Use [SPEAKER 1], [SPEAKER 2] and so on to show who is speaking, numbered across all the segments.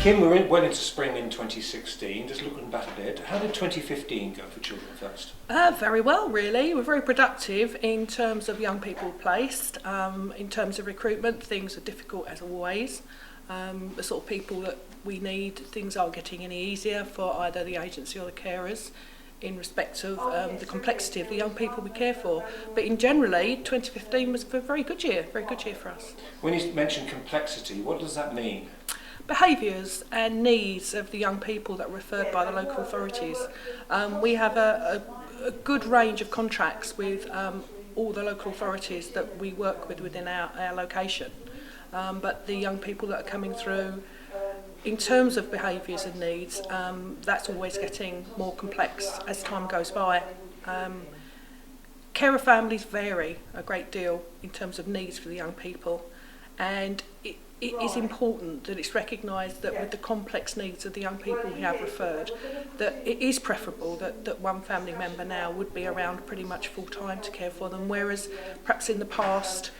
[SPEAKER 1] Kim, went into spring in 2016, just looking back a bit. How did 2015 go for Children First?
[SPEAKER 2] Very well, really. We're very productive in terms of young people placed. In terms of recruitment, things are difficult as always. The sort of people that we need, things aren't getting any easier for either the agency or the carers in respect of the complexity of the young people we care for. But in generally, 2015 was a very good year for us.
[SPEAKER 1] When you mention complexity, what does that mean?
[SPEAKER 2] Behaviours and needs of the young people that are referred by the local authorities. We have a good range of contracts with all the local authorities that we work with within our location. But the young people that are coming through, in terms of behaviours and needs, that's always getting more complex as time goes by. Carer families vary a great deal in terms of needs for the young people, and it is important that it's recognised that with the complex needs of the young people we have referred, that it is preferable that one family member now would be around pretty much full time to care for them, whereas perhaps in the past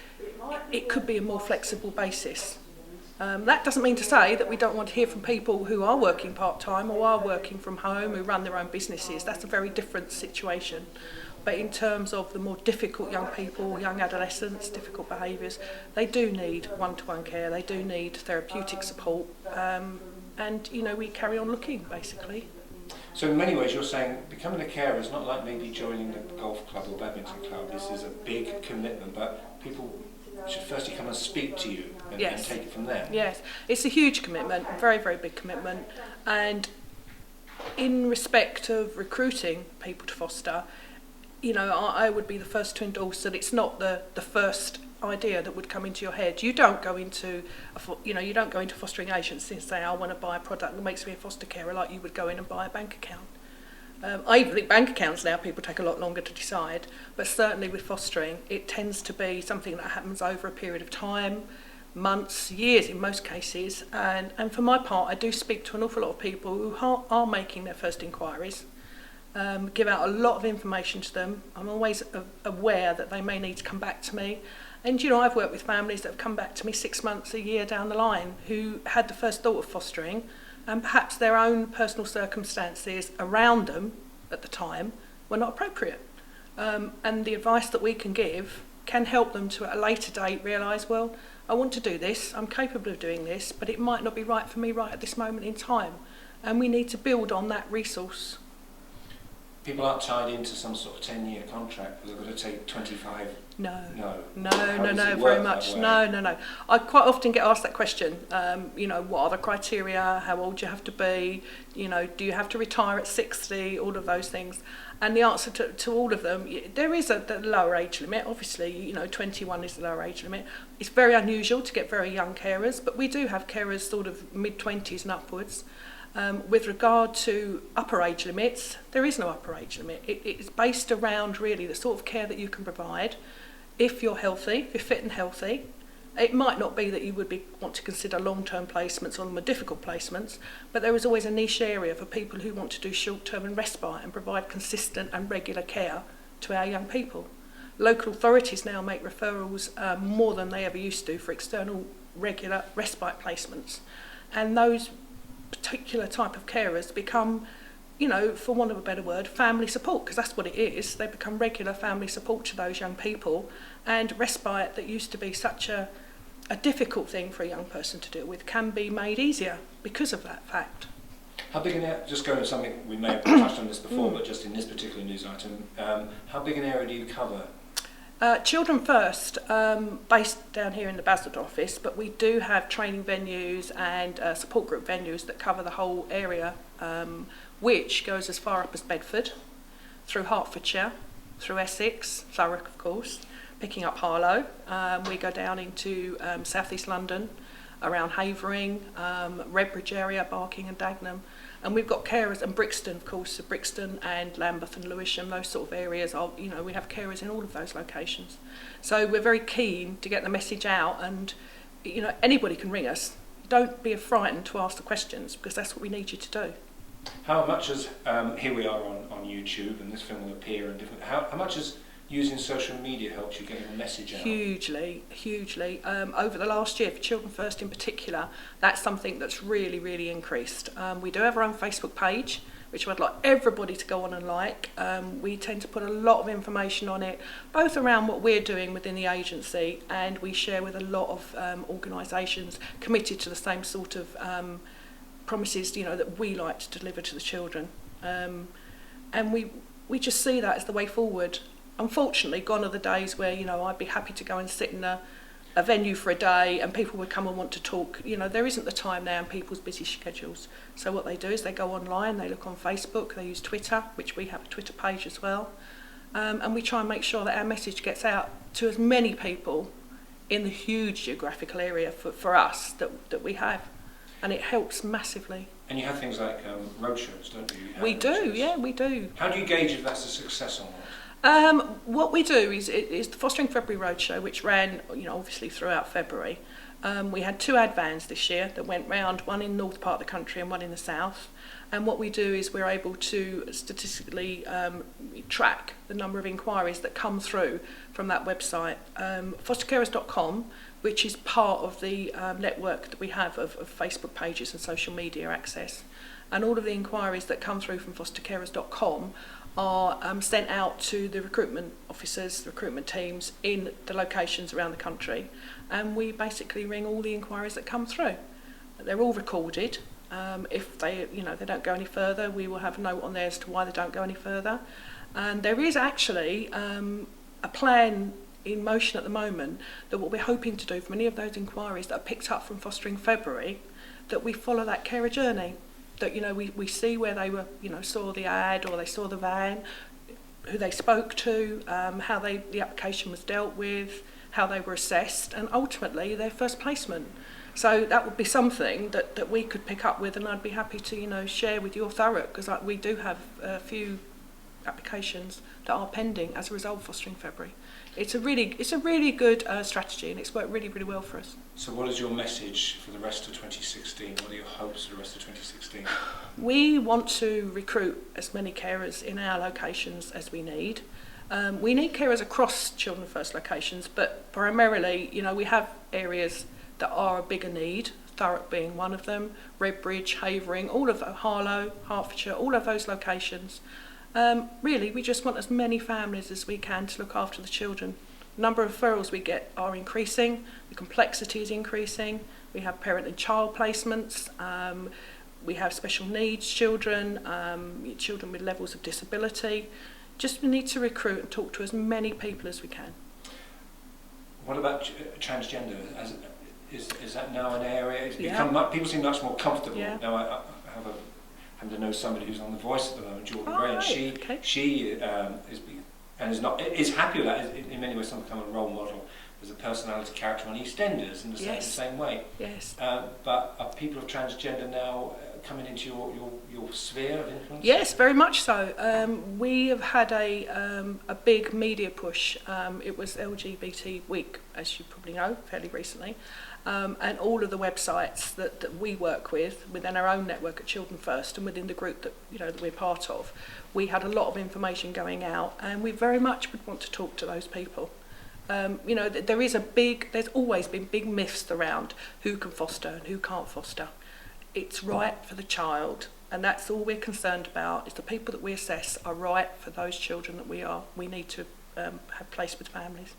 [SPEAKER 2] it could be a more flexible basis. That doesn't mean to say that we don't want to hear from people who are working part-time or are working from home, who run their own businesses. That's a very different situation. But in terms of the more difficult young people, young adolescents, difficult behaviours, they do need one-to-one care, they do need therapeutic support, and we carry on looking, basically.
[SPEAKER 1] So in many ways you're saying becoming a carer is not like maybe joining the golf club or badminton club. This is a big commitment, but people should firstly come and speak to you and take it from there.
[SPEAKER 2] Yes, it's a huge commitment, very, very big commitment. And in respect of recruiting people to foster, I would be the first to endorse that it's not the first idea that would come into your head. You don't go into fostering agency and say, I want to buy a product that makes me a foster carer, like you would go in and buy a bank account. I even think bank accounts now, people take a lot longer to decide, but certainly with fostering, it tends to be something that happens over a period of time, months, years in most cases, and for my part, I do speak to an awful lot of people who are making their first inquiries, give out a lot of information to them. I'm always aware that they may need to come back to me, and I've worked with families that have come back to me 6 months, a year down the line, who had the first thought of fostering, and perhaps their own personal circumstances around them at the time were not appropriate. And the advice that we can give can help them to at a later date realise, well, I want to do this, I'm capable of doing this, but it might not be right for me right at this moment in time. And we need to build on that resource.
[SPEAKER 1] People aren't tied into some sort of 10-year contract where they're going to take 25.
[SPEAKER 2] No,
[SPEAKER 1] very
[SPEAKER 2] much. No. I quite often get asked that question. What are the criteria? How old do you have to be? Do you have to retire at 60? All of those things. And the answer to all of them, there is the lower age limit. Obviously, 21 is the lower age limit. It's very unusual to get very young carers, but we do have carers sort of mid-20s and upwards. With regard to upper age limits, there is no upper age limit. It's based around really the sort of care that you can provide. If you're healthy, if you're fit and healthy, it might not be that you would want to consider long-term placements or more difficult placements, but there is always a niche area for people who want to do short-term and respite and provide consistent and regular care to our young people. Local authorities now make referrals more than they ever used to for external regular respite placements, and those particular type of carers become, for want of a better word, family support, because that's what it is. They become regular family support to those young people, and respite that used to be such a difficult thing for a young person to deal with can be made easier because of that fact.
[SPEAKER 1] How big an area, just going to something, we may have touched on this before, but just in this particular news item, how big an area do you cover?
[SPEAKER 2] Children First, based down here in the Basildon office, but we do have training venues and support group venues that cover the whole area, which goes as far up as Bedford, through Hertfordshire, through Essex, Thurrock of course, picking up Harlow. We go down into South East London, around Havering, Redbridge area, Barking and Dagenham. And we've got carers, and Brixton, of course, so Brixton and Lambeth and Lewisham, those sort of areas. We have carers in all of those locations. So we're very keen to get the message out, and anybody can ring us. Don't be frightened to ask the questions, because that's what we need you to do.
[SPEAKER 1] How much has, here we are on YouTube, and this film will appear in different, how much has using social media helps you get your message out?
[SPEAKER 2] Hugely, hugely. Over the last year, for Children First in particular, that's something that's really, really increased. We do have our own Facebook page, which I'd like everybody to go on and like. We tend to put a lot of information on it, both around what we're doing within the agency, and we share with a lot of organisations committed to the same sort of promises, you know, that we like to deliver to the children. And we just see that as the way forward. Unfortunately, gone are the days where, you know, I'd be happy to go and sit in a venue for a day and people would come and want to talk. You know, there isn't the time now in people's busy schedules. So what they do is they go online, they look on Facebook, they use Twitter, which we have a Twitter page as well. And we try and make sure that our message gets out to as many people in the huge geographical area for us that we have. And it helps massively.
[SPEAKER 1] And you have things like roadshows, don't you?
[SPEAKER 2] We do, yeah, we do.
[SPEAKER 1] How do you gauge if that's a success or not?
[SPEAKER 2] What we do is the Fostering February Roadshow, which ran, you know, obviously throughout February. We had 2 ad vans this year that went round, one in the north part of the country and one in the south. And what we do is we're able to statistically track the number of inquiries that come through from that website. Fostercarers.com, which is part of the network that we have of Facebook pages and social media access. And all of the inquiries that come through from fostercarers.com are sent out to the recruitment officers, the recruitment teams in the locations around the country, and we basically ring all the inquiries that come through. They're all recorded. If they don't go any further, we will have a note on there as to why they don't go any further. And there is actually a plan in motion at the moment that what we're hoping to do for many of those inquiries that are picked up from Fostering February, that we follow that carer journey. That, you know, we see where they were, you know, saw the ad or they saw the van, who they spoke to, how the application was dealt with, how they were assessed, and ultimately their first placement. So that would be something that we could pick up with, and I'd be happy to, you know, share with your Thurrock, because we do have a few applications that are pending as a result of Fostering February. It's a really good strategy, and it's worked really, really well for us.
[SPEAKER 1] So what is your message for the rest of 2016? What are your hopes for the rest of 2016?
[SPEAKER 2] We want to recruit as many carers in our locations as we need. We need carers across Children First locations, but primarily, you know, we have areas that are a bigger need, Thurrock being one of them, Redbridge, Havering, all of Harlow, Hertfordshire, all of those locations. Really, we just want as many families as we can to look after the children. The number of referrals we get are increasing, the complexity is increasing, we have parent and child placements, we have special needs children, children with levels of disability. Just we need to recruit and talk to as many people as we can.
[SPEAKER 1] What about transgender? Is that now an area? It's
[SPEAKER 2] Yeah.
[SPEAKER 1] become, people seem much more comfortable.
[SPEAKER 2] Yeah.
[SPEAKER 1] Now I happen to know somebody who's on The Voice at the moment, Jordan
[SPEAKER 2] Oh,
[SPEAKER 1] Gray, and
[SPEAKER 2] right.
[SPEAKER 1] she is happy with that. In many ways, become a role model. There's a personality character on EastEnders in the same way.
[SPEAKER 2] Yes.
[SPEAKER 1] But are people of transgender now coming into your sphere of influence?
[SPEAKER 2] Yes, very much so. We have had a big media push. It was LGBT Week, as you probably know, fairly recently. And all of the websites that we work with within our own network at Children First and within the group that we're part of, we had a lot of information going out, and we very much would want to talk to those people. There's always been big myths around who can foster and who can't foster. It's right for the child, and that's all we're concerned about, is the people that we assess are right for those children that we need to have placed with families.